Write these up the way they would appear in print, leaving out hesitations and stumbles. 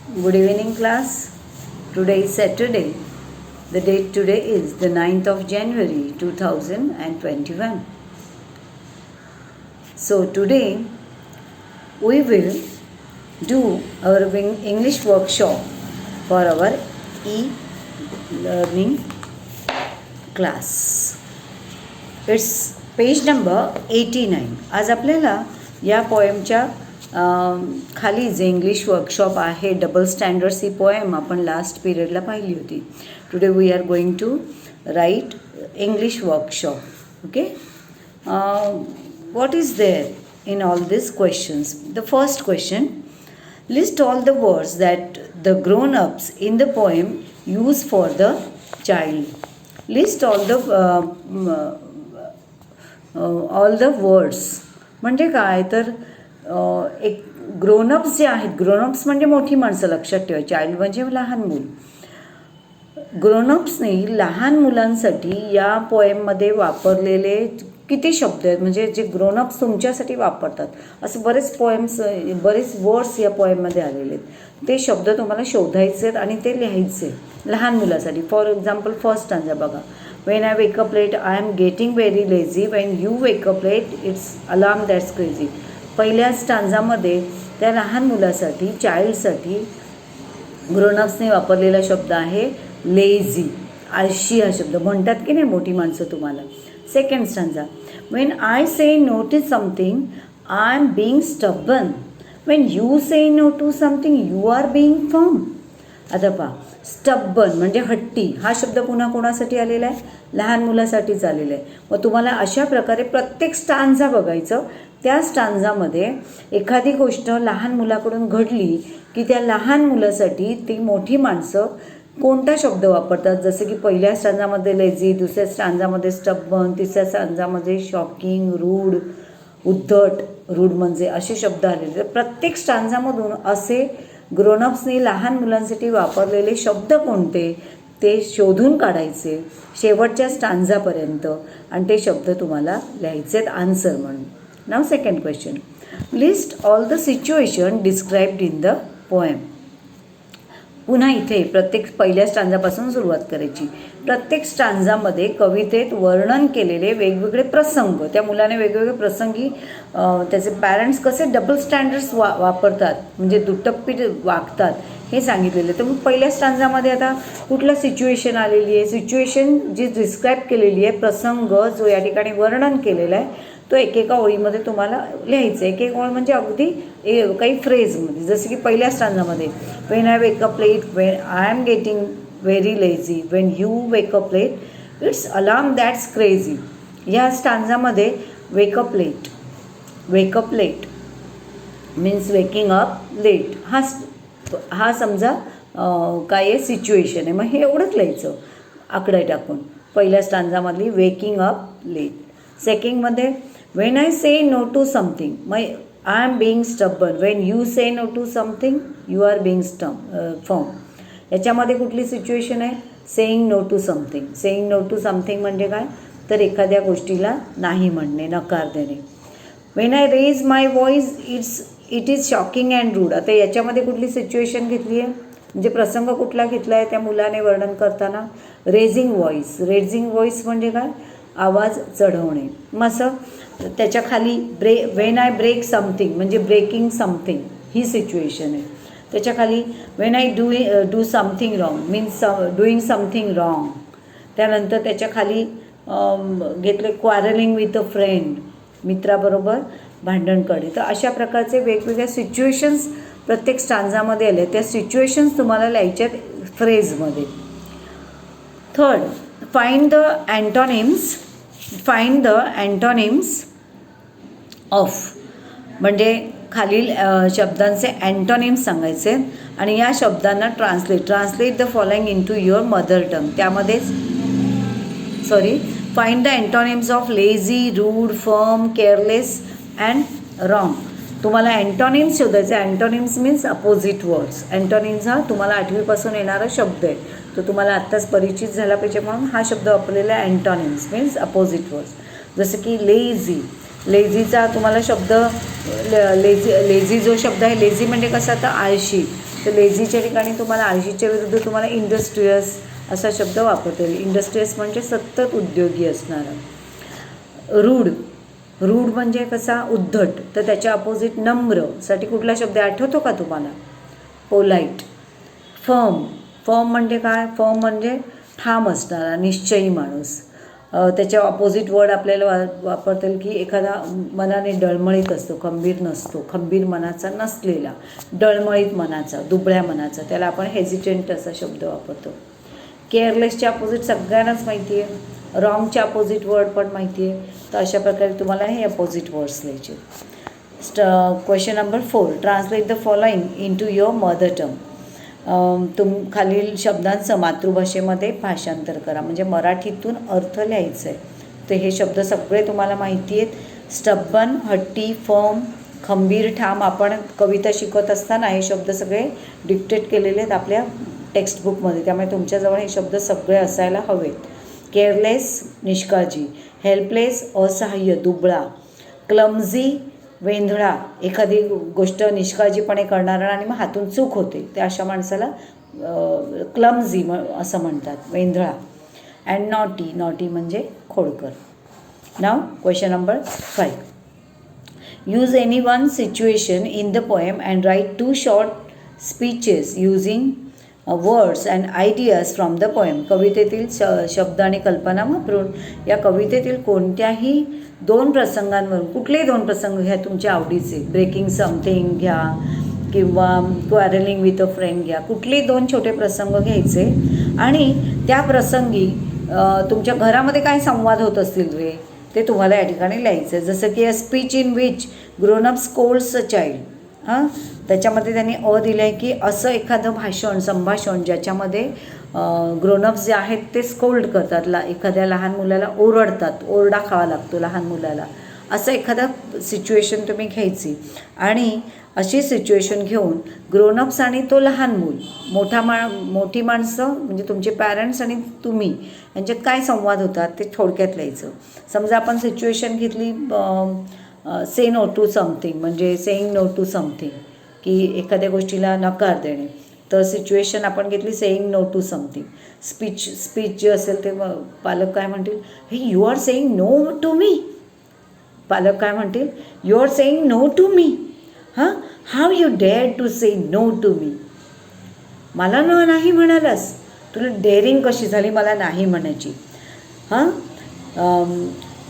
Good evening, class. Today is Saturday. The date today is the 9th of January 2021. So, today we will do our English workshop for our e-learning class. It's page number 89. आज आपल्याला या पोएमच्या खाली जे English workshop आहे double standards ही poem आपण last पिरियडला पाहिली होती. Today we are going to write English workshop. Okay, what is there in all these questions? The first question, list all the words that the grown-ups in the poem use for the child. List all the words म्हणजे काय तर एक grown-ups जे आहेत, grown-ups म्हणजे मोठी माणसं लक्षात ठेवा, चाइल्ड म्हणजे लहान मूल. ग्रोनअप्सने लहान मुलांसाठी या पोएममध्ये वापरलेले किती शब्द आहेत, म्हणजे जे ग्रोनअप्स तुमच्यासाठी वापरतात असे बरेच बरेच वर्ड्स या पोएममध्ये आलेले आहेत. ते शब्द तुम्हाला शोधायचे आहेत आणि ते लिहायचे लहान मुलासाठी. फॉर एक्झाम्पल फर्स्ट स्टांजा बघा. When I wake up late, I am getting very lazy. When you wake up late, it's alarm that's crazy. पहिल्या स्टांजामध्ये त्या लहान मुलासाठी, चाइल्डसाठी ग्रोनअप्सने वापरलेला शब्द आहे लेझी, आळशी हा शब्द म्हणतात की नाही मोठी माणसं तुम्हाला. Second stanza, when I say no to something, I am being stubborn. When you say no to something, you are being firm. आता पहा, स्टब्बन म्हणजे हट्टी हा शब्द पुन्हा कोणासाठी आलेला आहे, लहान मुलासाठीच आलेला आहे. मग तुम्हाला अशा प्रकारे प्रत्येक स्टांजा बघायचं. त्या स्टांजामध्ये एखादी गोष्ट लहान मुलाकडून घडली की त्या लहान मुलासाठी ती मोठी माणसं कोणता शब्द वापरतात. जसे की पहिल्या स्टांजामध्ये लेझी, दुसऱ्या स्टांजामध्ये स्टब्बन, तिसऱ्या स्टांजामध्ये शॉकिंग, रूड, उद्धट, रूड म्हणजे असे शब्द आलेले. प्रत्येक स्टांजामधून असे ग्रोनअप्सनी लहान मुलांसाठी वापरलेले शब्द कोणते ते शोधून काढायचे शेवटच्या स्टांजापर्यंत आणि ते शब्द तुम्हाला लिहायचे आन्सर म्हणून. नाव second question, list all the situation described in the poem. पुन्हा इथे प्रत्येक पहिल्या स्टांजापासून सुरुवात करायची. प्रत्येक स्टांजामध्ये कवितेत वर्णन केलेले वेगवेगळे प्रसंग, त्या मुलाने वेगवेगळे प्रसंगी त्याचे पॅरेंट्स कसे डबल स्टँडर्ड्स वापरतात म्हणजे दुटप्पी वागतात हे सांगितलेलं. तर मग पहिल्या स्टांजामध्ये आता कुठलं सिच्युएशन आलेली आहे, सिच्युएशन जी डिस्क्राईब केलेली आहे, प्रसंग जो या ठिकाणी वर्णन केलेला आहे तो एकेका ओळीमध्ये तुम्हाला लिहायचं. एक ओळ म्हणजे अगदी काही फ्रेजमध्ये. जसं की पहिल्या स्टांजामध्ये when I wake up late, when I am getting very lazy, when you wake up late it's alarm that's crazy. ह्या स्टांजामध्ये wake up late means waking up late हा समजा काय आहे सिच्युएशन आहे. मग हे एवढंच लिहायचं आकडे टाकून. पहिल्या स्टांजामधली वेकिंग अप लेट. सेकंडमध्ये when I say no to something, मग I am being stubborn. When you say no to something you are being firm. याच्यामध्ये कुठली सिच्युएशन आहे, saying no to something. Saying no to something म्हणजे काय तर एखाद्या गोष्टीला नाही म्हणणे, नकार देणे. When I raise my voice it is shocking and rude. आता याच्यामध्ये कुठली सिच्युएशन घेतली आहे म्हणजे प्रसंग कुठला घेतला आहे त्या मुलाने वर्णन करताना, रेझिंग व्हॉइस म्हणजे काय आवाज चढवणे. मग असं त्याच्या खाली वेन आय ब्रेक समथिंग म्हणजे ब्रेकिंग समथिंग ही सिच्युएशन आहे. त्याच्या खाली when I do something wrong means doing something wrong. त्यानंतर त्याच्या खाली घेतले क्वारलिंग विथ अ फ्रेंड, मित्राबरोबर भांडण करणे. तर अशा प्रकारचे वेगवेगळ्या सिच्युएशन्स प्रत्येक स्टांजामध्ये आले. त्या सिच्युएशन्स तुम्हाला लिहायच्यात फ्रेजमध्ये. Third, find the antonyms of म्हणजे खालील शब्दांचे अँटोनिम्स सांगायचे आणि या शब्दांना translate the following into your mother tongue. त्यामध्येच find the antonyms of lazy, rude, firm, careless and wrong. तुम्हाला अँटोनिम्स शोधायचे. Antonyms means opposite words. Antonyms हा तुम्हाला 8वीपासून येणारा शब्द आहे, तो तुम्हाला आत्ताच परिचित झाला पाहिजे म्हणून हा शब्द वापरलेला आहे. Antonyms means opposite words. जसं की लेझी, लेझीचा तुम्हाला शब्द लेझी जो शब्द आहे, लेझी म्हणजे कसं आता आळशी, तर लेझीच्या ठिकाणी तुम्हाला आळशीच्या विरुद्ध तुम्हाला इंडस्ट्रियस असा शब्द वापरता येईल. इंडस्ट्रियस म्हणजे सतत उद्योगी असणारा. रूढ, रूढ म्हणजे कसा उद्धट, तर त्याच्या अपोजिट नम्र साठी कुठला शब्द आठवतो का तुम्हाला? पोलाईट. फर्म, फर्म म्हणजे काय? फर्म म्हणजे ठाम असणारा, निश्चयी माणूस. त्याच्या ऑपोजिट वर्ड आपल्याला वापरता येईल की एखादा मनाने डळमळीत असतो, खंबीर नसतो, खंबीर मनाचा नसलेला, डळमळीत मनाचा, दुबळ्या मनाचा, त्याला आपण हेजिटेंट असा शब्द वापरतो. केअरलेसच्या अपोजिट सगळ्यांनाच माहिती आहे. रॉंगच्या अपोजिट वर्ड पण माहिती आहे. तर अशा प्रकारे तुम्हाला हे अपोजिट वर्ड्स लिहायचे. Question number 4, translate the following into your mother tongue. खालील शब्दांचं मातृभाषेमध्ये भाषांतर करा, म्हणजे मराठीतून अर्थ लिहायचं आहे. तर हे शब्द सगळे तुम्हाला माहिती आहेत. स्टब्बन, हट्टी, फर्म, खंबीर, ठाम. आपण कविता शिकत असताना हे शब्द सगळे डिक्टेट केलेले आहेत आपल्या टेक्स्टबुकमध्ये, त्यामुळे तुमच्याजवळ हे शब्द सगळे असायला हवेत. केअरलेस, निष्काळजी. हेल्पलेस, असहाय्य, दुबळा. क्लमझी, वेंधळा, एखादी गोष्ट निष्काळजीपणे करणारा आणि मग हातून चूक होते, त्या अशा माणसाला क्लमझी असं म्हणतात, वेंधळा. अँड नॉटी, नॉटी म्हणजे खोडकर. नाव question number 5. Use any one situation in the poem and write 2 short speeches using words and ideas from the poem. कवितेतील शब्द आणि कल्पना वापरून या कवितेतील कोणत्याही 2 प्रसंगांवरून, कुठलेही 2 प्रसंग घ्या तुमच्या आवडीचे, ब्रेकिंग समथिंग घ्या किंवा क्वारलिंग विथ अ फ्रेंड घ्या, कुठलेही 2 छोटे प्रसंग घ्यायचे आणि त्या प्रसंगी तुमच्या घरामध्ये काय संवाद होत असतील रे ते तुम्हाला या ठिकाणी लिहायचं. जसं की अ speech in which grown up Scholz a child. त्याच्यामध्ये त्यांनी दिलं आहे की असं एखादं भाषण, संभाषण ज्याच्यामध्ये ग्रोनअप्स जे आहेत ते स्कोल्ड करतात, एखाद्या लहान मुलाला ओरडतात, ओरडा खावा लागतो लहान मुलाला, असं एखादं सिच्युएशन तुम्ही घ्यायची आणि अशी सिच्युएशन घेऊन ग्रोनअप्स आणि तो लहान मूल, मोठी माणसं म्हणजे तुमचे पॅरेंट्स आणि तुम्ही यांच्यात काय संवाद होतात ते थोडक्यात लिहायचं. समजा आपण सिच्युएशन घेतली से नो टू समथिंग, म्हणजे सेईंग नो टू समथिंग, की एखाद्या गोष्टीला नकार देणे. तर सिच्युएशन आपण घेतली saying no to something. Speech जे असेल ते पालक काय म्हणतील, हे you are saying no to me. पालक काय म्हणतील, you are saying no to me. How you dare to say no to me. मला नाही म्हणालास, तुला डेअरिंग कशी झाली मला नाही म्हणायची.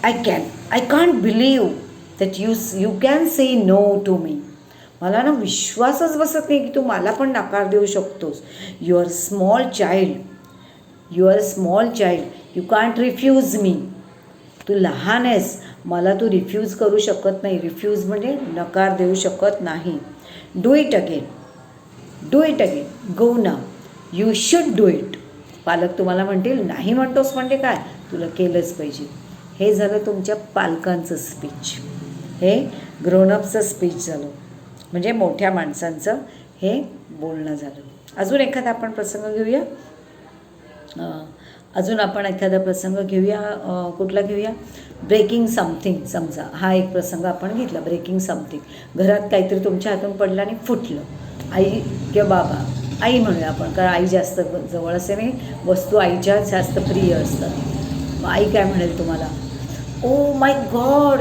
I can't believe that you can say no to me. मला विश्वासच बसत नाही की तू मला पण नकार देऊ शकतोस. You are small child, you can't refuse me. तू लहान आहेस, मला तू रिफ्यूज करू शकत नाही. रिफ्यूज म्हणजे नकार देऊ शकत नाही. Do it again, go now, you should do it. पालक तुम्हाला म्हणतील नाही म्हणतोस म्हणजे काय, तुला केलंच पाहिजे. हे झालं तुमच्या पालकांचं स्पीच, हे ग्रोनअपचं स्पीच झालं, म्हणजे मोठ्या माणसांचं हे बोलणं झालं. अजून एखादा आपण प्रसंग घेऊया. कुठला घेऊया? Breaking something. समजा हा एक प्रसंग आपण घेतला, ब्रेकिंग समथिंग. घरात काहीतरी तुमच्या हातून पडलं आणि फुटलं. आई किंवा बाबा, आई म्हणूया आपण, कारण आई जास्त जवळ असे नाही, वस्तू आईच्या जास्त प्रिय असतात. मग आई काय म्हणेल तुम्हाला, oh my God,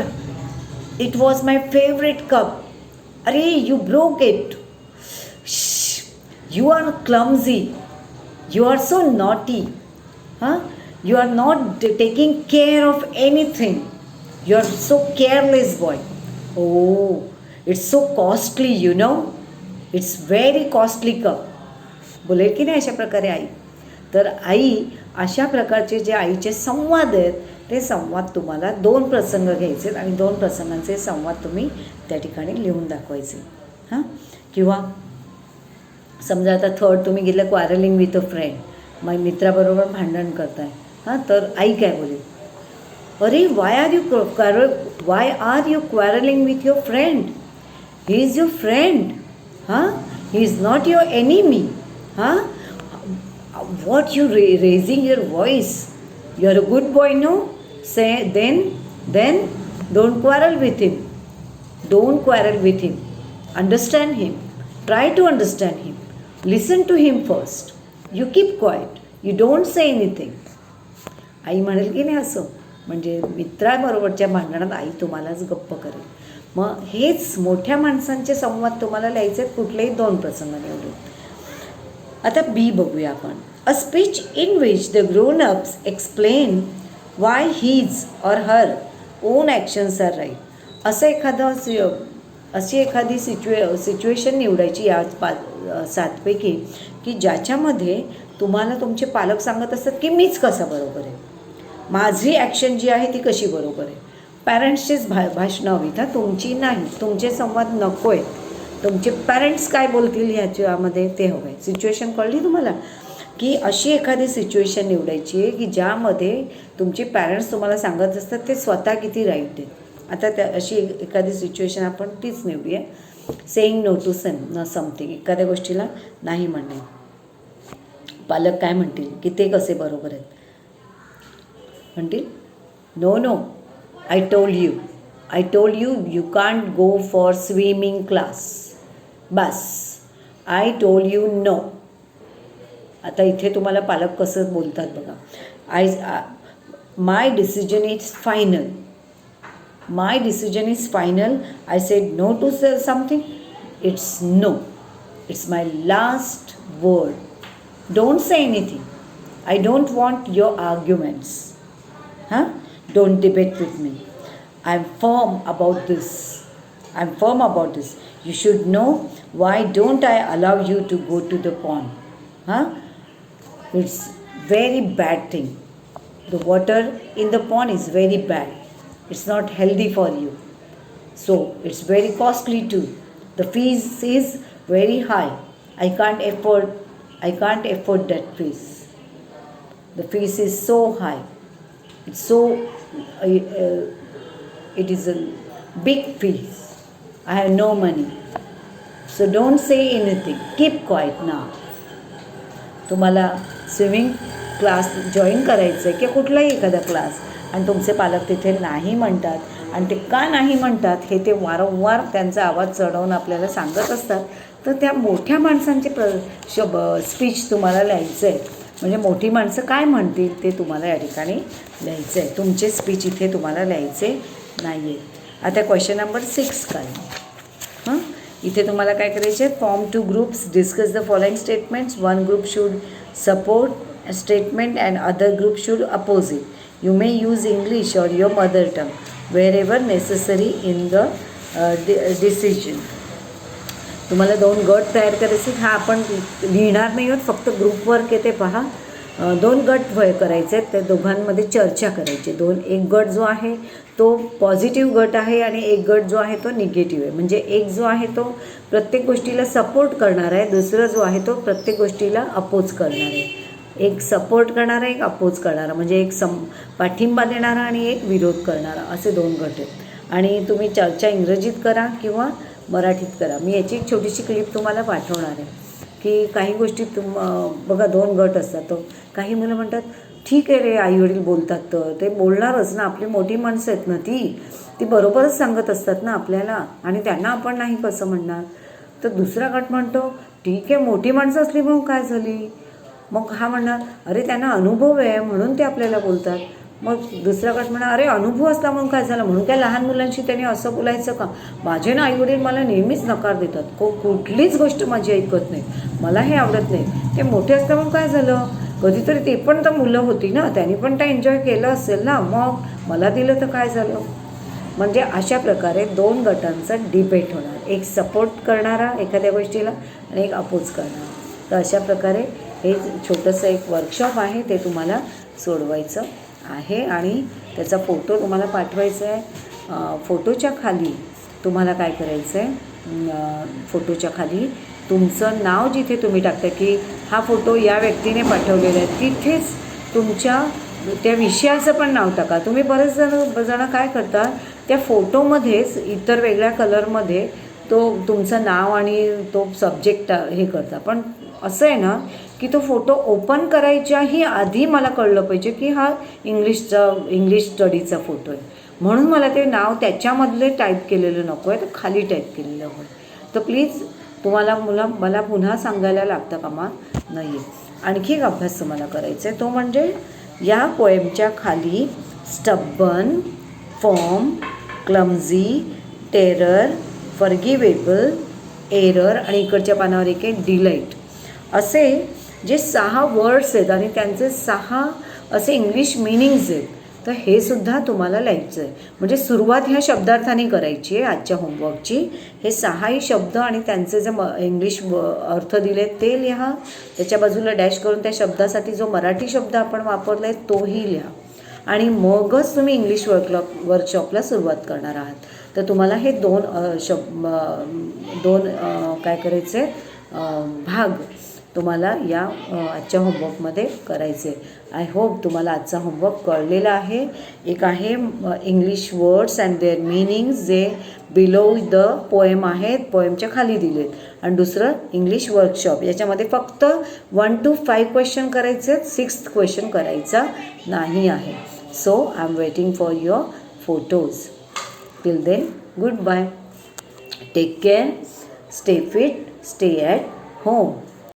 it was my favourite cup. अरे you broke it. You are clumsy, you are so naughty. You are not taking care of anything. You are so careless boy. Oh, it's so costly, you know. It's very costly cup. बोलेल की नाही अशा प्रकारे आई. तर आई अशा प्रकारचे जे आईचे संवाद आहेत ते संवाद तुम्हाला 2 प्रसंग घ्यायचे आणि 2 प्रसंगांचे संवाद तुम्ही त्या ठिकाणी लिहून दाखवायचे. किंवा समजा आता थर्ड तुम्ही घेतलं क्वारलिंग विथ अ फ्रेंड, मग मित्राबरोबर भांडण करताय. तर आई काय बोलेल, अरे why are you quarrelling with your friend. He is your friend. He is not your enemy. what you raising your voice. You are a good boy, no? Say then Don't quarrel with him. Don't quarrel with him. Understand him. Try to understand him. Listen to him first. You keep quiet. You don't say anything. आई म्हणेल की नाही असं, म्हणजे मित्राबरोबरच्या भांडणात आई तुम्हालाच गप्प करेल. मग हेच मोठ्या माणसांचे संवाद तुम्हाला लिहायचे आहेत कुठलेही 2 प्रसंग निवडून. आता बी बघूया आपण. A speech in which the grown ups explain why his or her own actions are right. अशी एखादी सिच्युएशन निवडायची या 7पैकी की ज्याच्यामध्ये तुम्हाला तुमचे पालक सांगत असतात की मीच कसा बरोबर आहे, माझी ॲक्शन जी आहे ती कशी बरोबर आहे. पॅरेंट्सचीच भाषणं हवीत, तुमची नाही. तुमचे संवाद नको आहेत. तुमचे पॅरेंट्स काय बोलतील ह्याच्यामध्ये ते हवं आहे. सिच्युएशन कळली तुम्हाला, की अशी एखादी सिच्युएशन निवडायची आहे की ज्यामध्ये तुमचे पॅरेंट्स तुम्हाला सांगत असतात ते स्वतः किती राईट आहेत. आता त्या अशी एखादी सिच्युएशन आपण तीच निवडूया. सेईंग नो टू समथिंग, एखाद्या गोष्टीला नाही म्हणणे. पालक काय म्हणतील की ते कसे बरोबर आहेत. म्हणतील no I told you you can't go for swimming class. बस आय टोल्ड यू नो. आता इथे तुम्हाला पालक कसं बोलतात बघा. My decision is final. I said no to something. It's no. It's my last word. Don't say anything. I don't want your arguments. Don't debate with me. I'm firm about this. You should know why don't I allow you to go to the pond. It's very bad thing. The water in the pond is very bad. It's not healthy for you. So it's very costly too. The fees is very high. I can't afford that fees. The fees is so high. It's so it is a big fees. I have no money. So don't say anything. Keep quiet now. तुम्हाला swimming class join करायचं आहे की कुठलाही एखादा class, आणि तुमचे पालक तिथे नाही म्हणतात आणि ते का नाही म्हणतात हे ते वारंवार त्यांचा आवाज चढवून आपल्याला सांगत असतात. तर त्या मोठ्या माणसांचे स्पीच तुम्हाला लिहायचं आहे. म्हणजे मोठी माणसं काय म्हणतील ते तुम्हाला या ठिकाणी लिहायचं आहे. तुमचे स्पीच इथे तुम्हाला लिहायचे नाही आहे. आता क्वेश्चन नंबर 6 काय. इथे तुम्हाला काय करायचे आहे. Form 2 groups, discuss the following statements. 1 group should support statement and other group should oppose it. You may use English or your mother tongue wherever necessary in the decision. तुम्हाला 2 गट तयार करायचे. हा आपण लिहिणार नाही आहोत, फक्त ग्रुप वर्क येते पहा. 2 गट करायचे आहेत, त्या दोघांमध्ये चर्चा करायची. एक गट जो आहे तो पॉझिटिव्ह गट आहे आणि एक गट जो आहे तो निगेटिव्ह आहे. म्हणजे एक जो आहे तो प्रत्येक गोष्टीला सपोर्ट करणार आहे, दुसरा जो आहे तो प्रत्येक गोष्टीला अपोज करणार आहे. एक सपोर्ट करणारा, एक अपोज करणारा, म्हणजे एक पाठिंबा देणारा आणि एक विरोध करणारा, असे 2 गट आहेत. आणि तुम्ही चर्चा इंग्रजीत करा किंवा मराठीत करा. मी याची एक छोटीशी क्लिप तुम्हाला पाठवणार आहे की काही गोष्टी बघा 2 गट असतात. तो काही मुलं म्हणतात ठीक आहे रे, आईवडील बोलतात तर ते बोलणारच ना, आपली मोठी माणसं आहेत ना, ती बरोबरच सांगत असतात ना आपल्याला, आणि त्यांना आपण नाही कसं म्हणणार. तर दुसरा गट म्हणतो ठीक आहे, मोठी माणसं असली म्हणून काय झाली. मग हा म्हणणार अरे त्यांना अनुभव आहे म्हणून ते आपल्याला बोलतात. मग दुसरा गट म्हणा अरे अनुभव असला म्हणून काय झालं, म्हणून काय लहान मुलांशी त्यांनी असं बोलायचं का. माझे ना आईवडील मला नेहमीच नकार देतात, कुठलीच गोष्ट माझी ऐकत नाही, मला हे आवडत नाही. ते मोठे असल्या म्हणून काय झालं, कधीतरी ते पण तर मुलं होती ना, त्यांनी पण त्या एन्जॉय केलं असेल ना, मग मला दिलं तर काय झालं. म्हणजे अशा प्रकारे 2 गटांचा डिबेट होणार. एक सपोर्ट करणारा एखाद्या गोष्टीला आणि एक अपोज करणारा. तर अशा प्रकारे हे छोटंसं एक वर्कशॉप आहे, ते तुम्हाला सोडवायचं आहे आणि त्याचा फोटो तुम्हाला पाठवायचा आहे. फोटोच्या खाली तुम्हाला काय करायचं आहे, फोटोच्या खाली तुमचं नाव जिथे तुम्ही टाकता की हा फोटो या व्यक्तीने पाठवलेला आहे, तिथेच तुमच्या त्या विषयाचं पण नाव टाका. तुम्ही बरेच जण काय करता, त्या फोटोमध्येच इतर वेगळ्या कलरमध्ये तो तुमचं नाव आणि तो सब्जेक्ट हे करता. पण असं आहे ना की तो फोटो ओपन करायच्याही आधी मला कळलं पाहिजे की हा इंग्लिश स्टडीचा फोटो आहे. म्हणून मला ते नाव त्याच्यामधले टाईप केलेलं नको आहे, तर खाली टाईप केलेलं हवं आहे. तर प्लीज तुम्हाला मला पुन्हा सांगायला लागतं कामा नाही आहे. आणखी एक अभ्यास तुम्हाला करायचा आहे, तो म्हणजे या पोएमच्या खाली स्टब्बन, firm, clumsy, terror, forgivable, error आणि इकडच्या पानावर एक आहे डिलाईट, असे जे 6 वर्ड्स आहेत आणि त्यांचे 6 असे इंग्लिश मिनिंग्स आहेत. तर हे सुद्धा तुम्हाला लिहायचं आहे. म्हणजे सुरुवात ह्या शब्दार्थाने करायची आहे आजच्या होमवर्कची. हे 6ही शब्द आणि त्यांचे जे इंग्लिश अर्थ दिले ते लिहा. त्याच्या बाजूला डॅश करून त्या शब्दासाठी जो मराठी शब्द आपण वापरला आहे तोही लिहा. आणि मगच तुम्ही इंग्लिश वर्कशॉपला सुरुवात करणार आहात. तर तुम्हाला हे दोन काय करायचे भाग तुम्हाला या आजच्या होमवर्कमध्ये करायचे. आय होप तुम्हाला आजचा होमवर्क कळलेला आहे. एक आहे English words and their meanings जे बिलो द पोएम आहेत, पोएमच्या खाली दिलेत. आणि दुसरं इंग्लिश वर्कशॉप, याच्यामध्ये फक्त 1 to 5 क्वेश्चन करायचे आहेत, 6th क्वेश्चन करायचा नाही आहे. So I am waiting for your photos. Till then good bye. Take care, stay fit, stay at home.